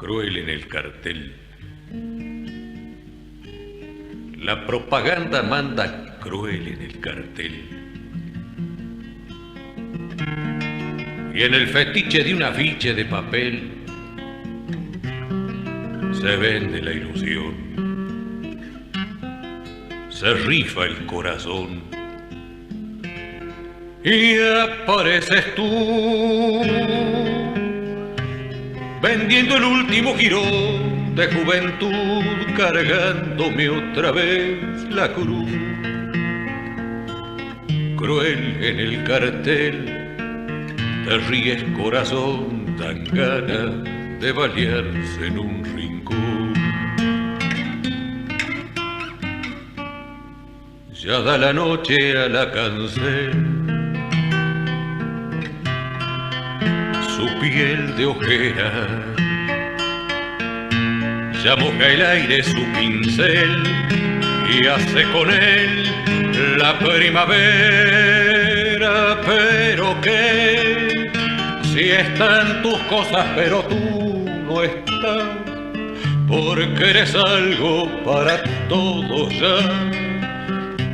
cruel en el cartel. La propaganda manda cruel en el cartel. Y en el fetiche de un afiche de papel se vende la ilusión, se rifa el corazón y apareces tú vendiendo el último jirón de juventud, cargándome otra vez la cruz. Cruel en el cartel, te ríes corazón, dan ganas de balearse en un rincón. Ya da la noche a la cancel, su piel de ojera, ya moja el aire su pincel y hace con él la primavera. Pero qué, si están tus cosas pero tú no estás, porque eres algo para todos ya,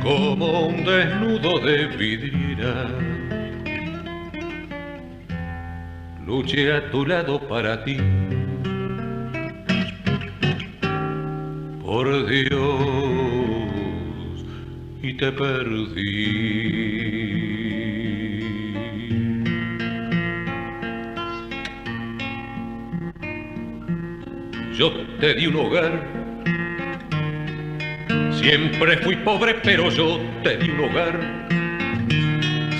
como un desnudo de vidriera. Luché a tu lado para ti, por Dios, y te perdí. Yo te di un hogar, siempre fui pobre, pero yo te di un hogar.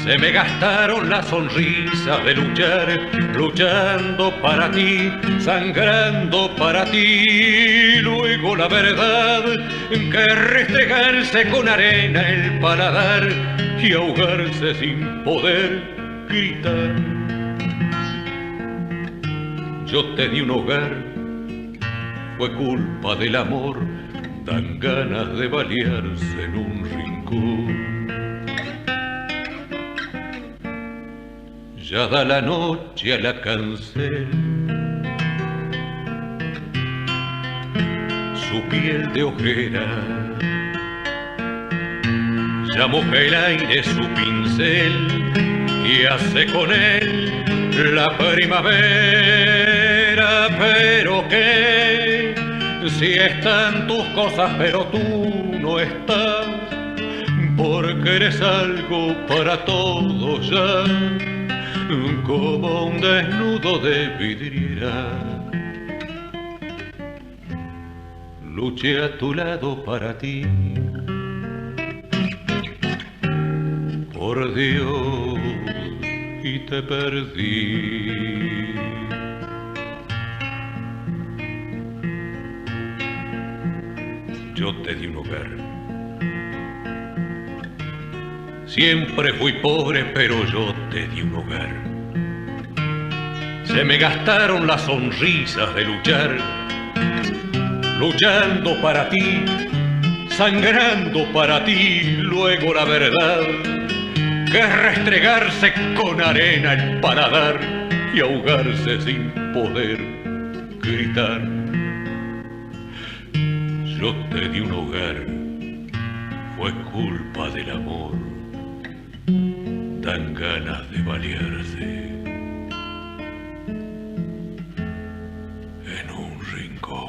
Se me gastaron la sonrisa de luchar, luchando para ti, sangrando para ti. Luego la verdad, que restregarse con arena el paladar y ahogarse sin poder gritar. Yo te di un hogar, fue culpa del amor, dan ganas de balearse en un rincón. Ya da la noche a la cancel, su piel de ojera, ya moja el aire su pincel y hace con él la primavera. Pero qué, si están tus cosas pero tú no estás, porque eres algo para todos ya, como un desnudo de vidriera. Luché a tu lado para ti, por Dios, y te perdí. Yo te di un hogar, siempre fui pobre, pero yo te di un hogar. Se me gastaron las sonrisas de luchar, luchando para ti, sangrando para ti. Luego la verdad, que es restregarse con arena el paladar y ahogarse sin poder gritar. Yo te di un hogar, fue culpa del amor, dan ganas de balearse en un rincón.